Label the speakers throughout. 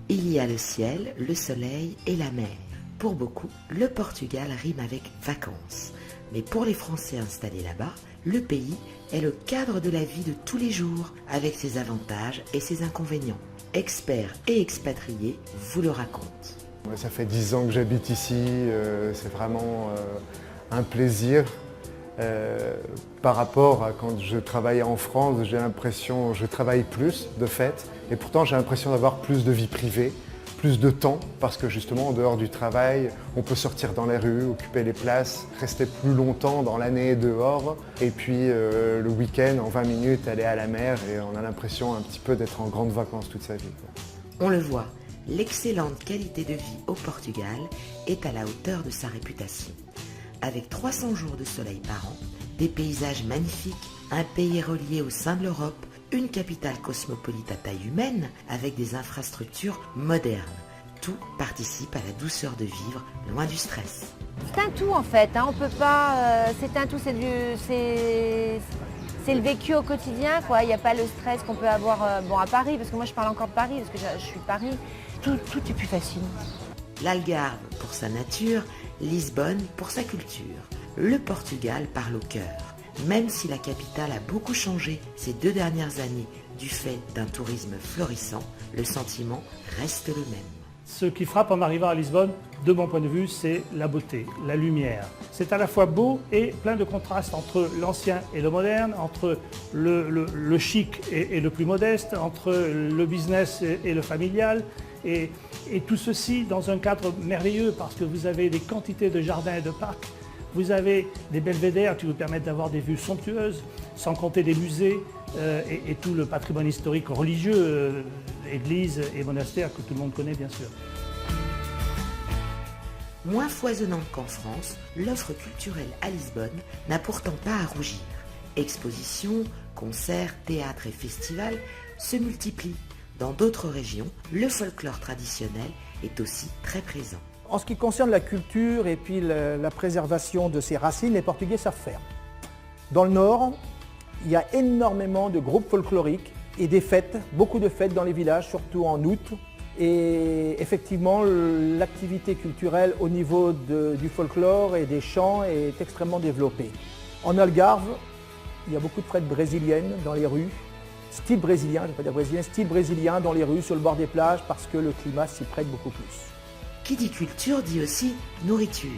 Speaker 1: Il y a le ciel, le soleil et la mer. Pour beaucoup, le Portugal rime avec vacances. Mais pour les Français installés là-bas, le pays est le cadre de la vie de tous les jours, avec ses avantages et ses inconvénients. Experts et expatriés vous le racontent.
Speaker 2: Ça fait 10 ans que j'habite ici, c'est vraiment un plaisir. Par rapport à quand je travaillais en France, j'ai l'impression que je travaille plus de fait, et pourtant j'ai l'impression d'avoir plus de vie privée, plus de temps, parce que justement en dehors du travail, on peut sortir dans les rues, occuper les places, rester plus longtemps dans l'année dehors, et puis le week-end en 20 minutes aller à la mer, et on a l'impression un petit peu d'être en grandes vacances toute sa vie.
Speaker 1: On le voit, l'excellente qualité de vie au Portugal est à la hauteur de sa réputation. Avec 300 jours de soleil par an, des paysages magnifiques, un pays relié au sein de l'Europe, une capitale cosmopolite à taille humaine avec des infrastructures modernes. Tout participe à la douceur de vivre loin du stress.
Speaker 3: C'est un tout en fait, hein. On peut pas. C'est un tout, c'est le vécu au quotidien, quoi. Il n'y a pas le stress qu'on peut avoir à Paris, parce que moi je parle encore de Paris, parce que je suis de Paris. Tout est plus facile.
Speaker 1: L'Algarve pour sa nature, Lisbonne pour sa culture. Le Portugal parle au cœur. Même si la capitale a beaucoup changé ces 2 dernières années du fait d'un tourisme florissant, le sentiment reste le même.
Speaker 4: Ce qui frappe en arrivant à Lisbonne, de mon point de vue, c'est la beauté, la lumière. C'est à la fois beau et plein de contrastes entre l'ancien et le moderne, entre le chic et le plus modeste, entre le business et le familial. Et tout ceci dans un cadre merveilleux parce que vous avez des quantités de jardins et de parcs, vous avez des belvédères qui vous permettent d'avoir des vues somptueuses, sans compter des musées et tout le patrimoine historique religieux, églises et monastères que tout le monde connaît bien sûr.
Speaker 1: Moins foisonnante qu'en France, l'offre culturelle à Lisbonne n'a pourtant pas à rougir. Expositions, concerts, théâtres et festivals se multiplient. Dans d'autres régions, le folklore traditionnel est aussi très présent.
Speaker 5: En ce qui concerne la culture et puis la préservation de ses racines, les Portugais savent faire. Dans le Nord, il y a énormément de groupes folkloriques et des fêtes, beaucoup de fêtes dans les villages, surtout en août. Et effectivement, l'activité culturelle au niveau du folklore et des chants est extrêmement développée. En Algarve, il y a beaucoup de fêtes brésiliennes dans les rues. Style brésilien, je ne vais pas dire brésilien, style brésilien dans les rues, sur le bord des plages, parce que le climat s'y prête beaucoup plus.
Speaker 1: Qui dit culture dit aussi nourriture.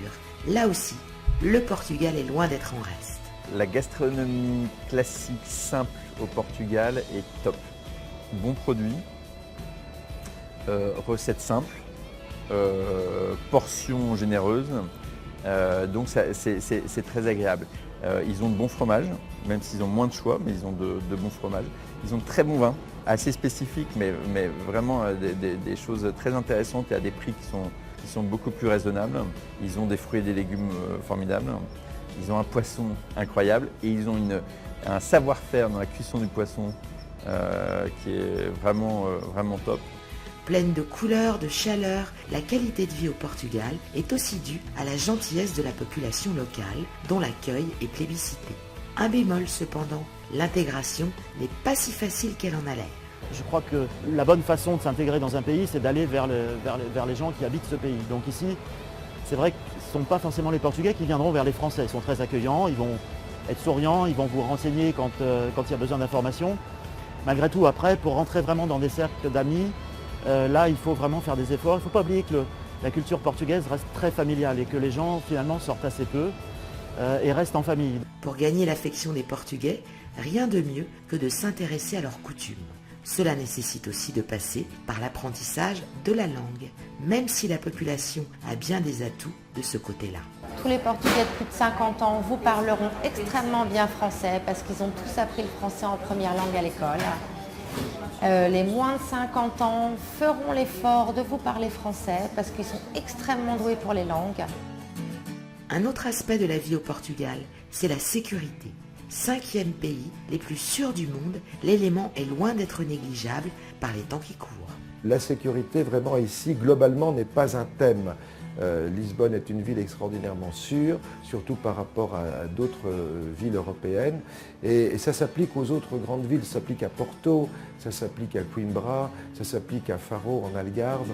Speaker 1: Là aussi, le Portugal est loin d'être en reste.
Speaker 6: La gastronomie classique simple au Portugal est top. Bons produits, recettes simples, portions généreuses, donc c'est très agréable. Ils ont de bons fromages, même s'ils ont moins de choix, mais ils ont de bons fromages. Ils ont de très bons vins, assez spécifiques, mais vraiment des choses très intéressantes et à des prix qui sont beaucoup plus raisonnables. Ils ont des fruits et des légumes formidables. Ils ont un poisson incroyable et ils ont un savoir-faire dans la cuisson du poisson qui est vraiment top.
Speaker 1: Pleine de couleurs, de chaleur, la qualité de vie au Portugal est aussi due à la gentillesse de la population locale, dont l'accueil est plébiscité. Un bémol cependant, l'intégration n'est pas si facile qu'elle en a l'air.
Speaker 7: Je crois que la bonne façon de s'intégrer dans un pays, c'est d'aller vers les gens qui habitent ce pays. Donc ici, c'est vrai que ce ne sont pas forcément les Portugais qui viendront vers les Français. Ils sont très accueillants, ils vont être souriants, ils vont vous renseigner quand il y a besoin d'informations. Malgré tout, après, pour rentrer vraiment dans des cercles d'amis, là, il faut vraiment faire des efforts. Il ne faut pas oublier que la culture portugaise reste très familiale et que les gens, finalement, sortent assez peu et restent en famille.
Speaker 1: Pour gagner l'affection des Portugais, rien de mieux que de s'intéresser à leurs coutumes. Cela nécessite aussi de passer par l'apprentissage de la langue, même si la population a bien des atouts de ce côté-là.
Speaker 3: Tous les Portugais de plus de 50 ans vous parleront extrêmement bien français parce qu'ils ont tous appris le français en première langue à l'école. Les moins de 50 ans feront l'effort de vous parler français parce qu'ils sont extrêmement doués pour les langues.
Speaker 1: Un autre aspect de la vie au Portugal, c'est la sécurité. 5e pays les plus sûrs du monde, l'élément est loin d'être négligeable par les temps qui courent.
Speaker 8: La sécurité, vraiment ici, globalement, n'est pas un thème. Lisbonne est une ville extraordinairement sûre, surtout par rapport à d'autres villes européennes. Et ça s'applique aux autres grandes villes. Ça s'applique à Porto, ça s'applique à Coimbra, ça s'applique à Faro en Algarve.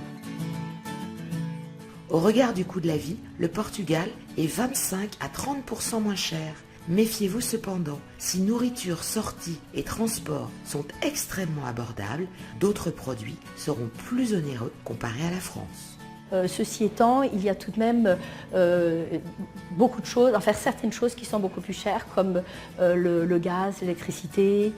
Speaker 1: Au regard du coût de la vie, le Portugal est 25 à 30% moins cher. Méfiez-vous cependant, si nourriture, sortie et transport sont extrêmement abordables, d'autres produits seront plus onéreux comparés à la France.
Speaker 9: Ceci étant, il y a tout de même beaucoup de choses, enfin certaines choses qui sont beaucoup plus chères, comme le gaz, l'électricité,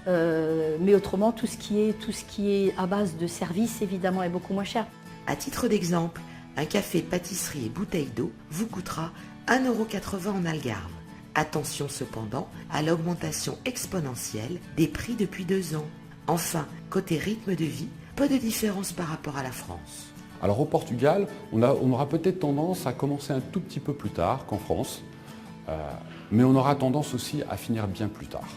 Speaker 9: mais autrement tout ce qui est à base de services évidemment est beaucoup moins cher.
Speaker 1: À titre d'exemple, un café, pâtisserie et bouteille d'eau vous coûtera 1,80 € en Algarve. Attention cependant à l'augmentation exponentielle des prix depuis 2 ans. Enfin, côté rythme de vie, peu de différence par rapport à la France.
Speaker 10: Alors au Portugal, on aura peut-être tendance à commencer un tout petit peu plus tard qu'en France, mais on aura tendance aussi à finir bien plus tard.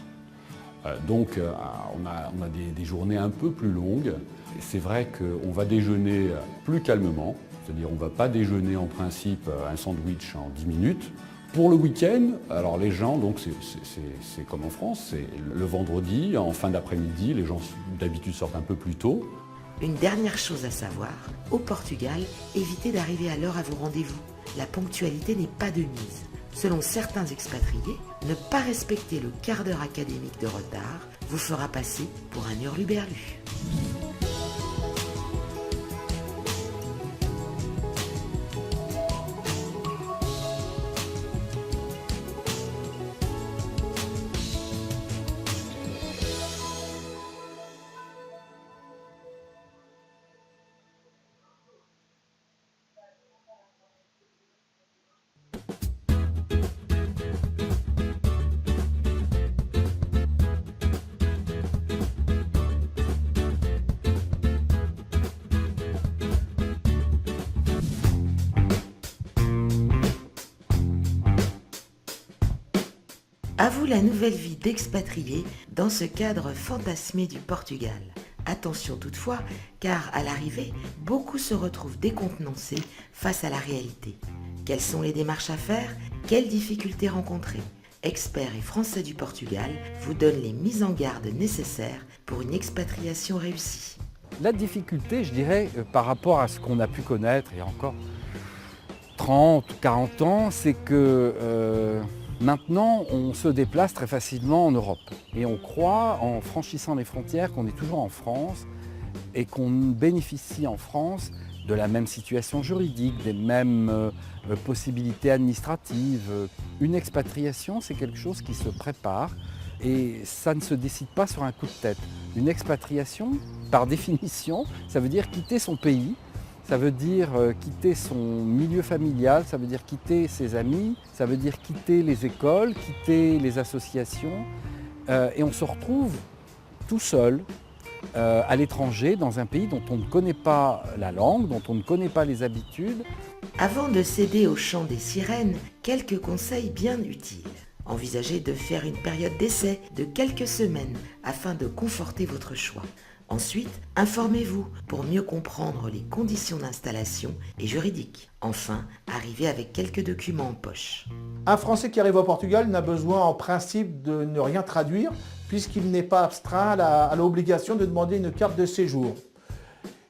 Speaker 10: Donc on a des journées un peu plus longues. C'est vrai qu'on va déjeuner plus calmement, c'est-à-dire on ne va pas déjeuner en principe un sandwich en 10 minutes. Pour le week-end, alors les gens, donc c'est comme en France, c'est le vendredi, en fin d'après-midi, les gens d'habitude sortent un peu plus tôt.
Speaker 1: Une dernière chose à savoir, au Portugal, évitez d'arriver à l'heure à vos rendez-vous. La ponctualité n'est pas de mise. Selon certains expatriés, ne pas respecter le quart d'heure académique de retard vous fera passer pour un hurluberlu. À vous la nouvelle vie d'expatrié dans ce cadre fantasmé du Portugal. Attention toutefois, car à l'arrivée, beaucoup se retrouvent décontenancés face à la réalité. Quelles sont les démarches à faire? Quelles difficultés rencontrer? Experts et Français du Portugal vous donnent les mises en garde nécessaires pour une expatriation réussie.
Speaker 11: La difficulté, je dirais, par rapport à ce qu'on a pu connaître il y a encore 30 ou 40 ans, c'est que maintenant, on se déplace très facilement en Europe et on croit, en franchissant les frontières, qu'on est toujours en France et qu'on bénéficie en France de la même situation juridique, des mêmes possibilités administratives. Une expatriation, c'est quelque chose qui se prépare et ça ne se décide pas sur un coup de tête. Une expatriation, par définition, ça veut dire quitter son pays. Ça veut dire quitter son milieu familial, ça veut dire quitter ses amis, ça veut dire quitter les écoles, quitter les associations. Et on se retrouve tout seul à l'étranger, dans un pays dont on ne connaît pas la langue, dont on ne connaît pas les habitudes.
Speaker 1: Avant de céder au chant des sirènes, quelques conseils bien utiles. Envisagez de faire une période d'essai de quelques semaines afin de conforter votre choix. Ensuite, informez-vous pour mieux comprendre les conditions d'installation et juridiques. Enfin, arrivez avec quelques documents en poche.
Speaker 5: Un Français qui arrive au Portugal n'a besoin en principe de ne rien traduire puisqu'il n'est pas astreint à l'obligation de demander une carte de séjour.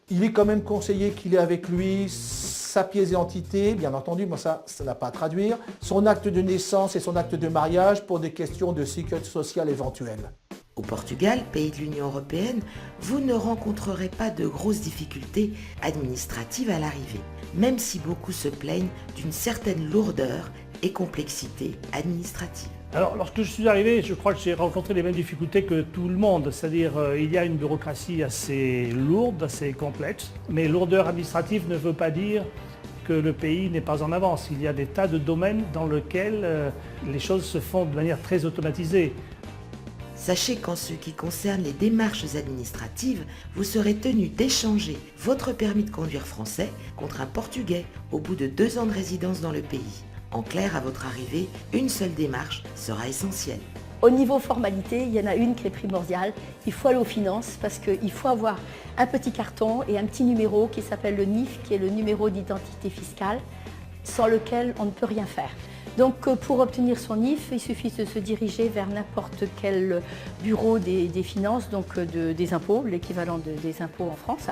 Speaker 5: Il est quand même conseillé qu'il ait avec lui sa pièce d'identité, bien entendu, moi ça n'a pas à traduire, son acte de naissance et son acte de mariage pour des questions de sécurité sociale éventuelles.
Speaker 1: Au Portugal, pays de l'Union européenne, vous ne rencontrerez pas de grosses difficultés administratives à l'arrivée, même si beaucoup se plaignent d'une certaine lourdeur et complexité administrative.
Speaker 4: Alors, lorsque je suis arrivé, je crois que j'ai rencontré les mêmes difficultés que tout le monde, c'est-à-dire il y a une bureaucratie assez lourde, assez complexe, mais lourdeur administrative ne veut pas dire que le pays n'est pas en avance. Il y a des tas de domaines dans lesquels les choses se font de manière très automatisée.
Speaker 1: Sachez qu'en ce qui concerne les démarches administratives, vous serez tenu d'échanger votre permis de conduire français contre un portugais au bout de 2 ans de résidence dans le pays. En clair, à votre arrivée, une seule démarche sera essentielle.
Speaker 9: Au niveau formalité, il y en a une qui est primordiale. Il faut aller aux finances parce qu'il faut avoir un petit carton et un petit numéro qui s'appelle le NIF, qui est le numéro d'identité fiscale, sans lequel on ne peut rien faire. Donc pour obtenir son NIF, il suffit de se diriger vers n'importe quel bureau des finances, donc des impôts, l'équivalent des impôts en France.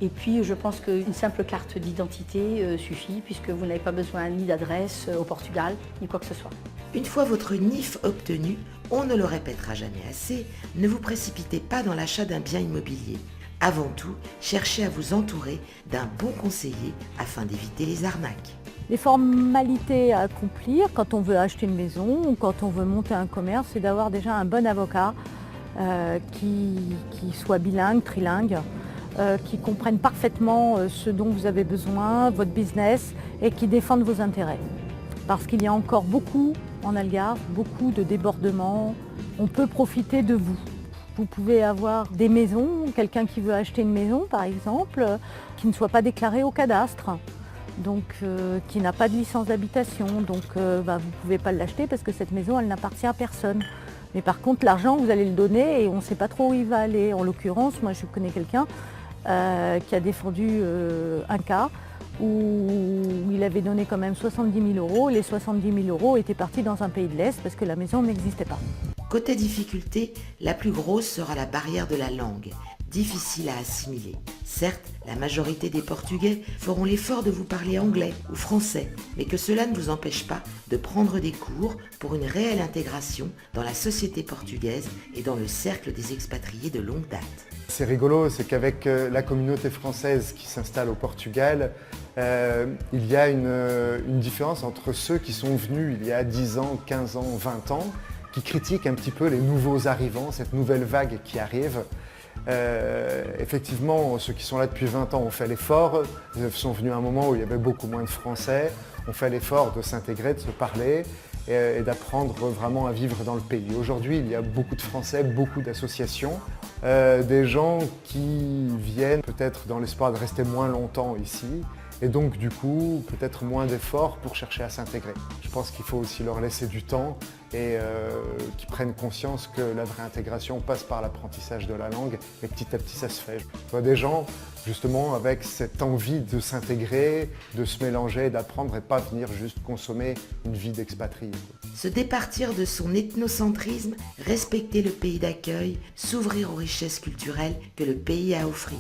Speaker 9: Et puis je pense qu'une simple carte d'identité suffit, puisque vous n'avez pas besoin ni d'adresse au Portugal, ni quoi que ce soit.
Speaker 1: Une fois votre NIF obtenu, on ne le répétera jamais assez, ne vous précipitez pas dans l'achat d'un bien immobilier. Avant tout, cherchez à vous entourer d'un bon conseiller afin d'éviter les arnaques.
Speaker 12: Les formalités à accomplir quand on veut acheter une maison ou quand on veut monter un commerce, c'est d'avoir déjà un bon avocat qui soit bilingue, trilingue, qui comprenne parfaitement ce dont vous avez besoin, votre business, et qui défende vos intérêts. Parce qu'il y a encore beaucoup en Algarve, beaucoup de débordements, on peut profiter de vous. Vous pouvez avoir des maisons, quelqu'un qui veut acheter une maison par exemple, qui ne soit pas déclarée au cadastre. Donc qui n'a pas de licence d'habitation, donc vous ne pouvez pas l'acheter parce que cette maison elle n'appartient à personne. Mais par contre l'argent vous allez le donner et on ne sait pas trop où il va aller. En l'occurrence, moi je connais quelqu'un qui a défendu un cas où il avait donné quand même 70 000 €. Les 70 000 € étaient partis dans un pays de l'Est parce que la maison n'existait pas.
Speaker 1: Côté difficulté, la plus grosse sera la barrière de la langue, difficile à assimiler. Certes, la majorité des Portugais feront l'effort de vous parler anglais ou français, mais que cela ne vous empêche pas de prendre des cours pour une réelle intégration dans la société portugaise et dans le cercle des expatriés de longue date.
Speaker 2: C'est rigolo, c'est qu'avec la communauté française qui s'installe au Portugal, il y a une différence entre ceux qui sont venus il y a 10 ans, 15 ans, 20 ans, qui critiquent un petit peu les nouveaux arrivants, cette nouvelle vague qui arrive. Effectivement, ceux qui sont là depuis 20 ans ont fait l'effort, ils sont venus à un moment où il y avait beaucoup moins de Français, ont fait l'effort de s'intégrer, de se parler et d'apprendre vraiment à vivre dans le pays. Aujourd'hui, il y a beaucoup de Français, beaucoup d'associations, des gens qui viennent peut-être dans l'espoir de rester moins longtemps ici et donc du coup peut-être moins d'efforts pour chercher à s'intégrer. Je pense qu'il faut aussi leur laisser du temps et qu'ils prennent conscience que la vraie intégration passe par l'apprentissage de la langue et petit à petit ça se fait. Je vois des gens justement avec cette envie de s'intégrer, de se mélanger, d'apprendre et pas venir juste consommer une vie d'expatrié.
Speaker 1: Se départir de son ethnocentrisme, respecter le pays d'accueil, s'ouvrir aux richesses culturelles que le pays a à offrir.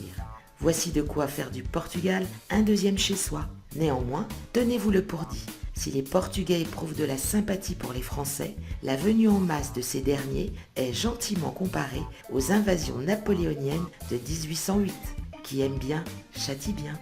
Speaker 1: Voici de quoi faire du Portugal un deuxième chez soi. Néanmoins, tenez-vous-le pour dit. Si les Portugais éprouvent de la sympathie pour les Français, la venue en masse de ces derniers est gentiment comparée aux invasions napoléoniennes de 1808. Qui aime bien, châtie bien.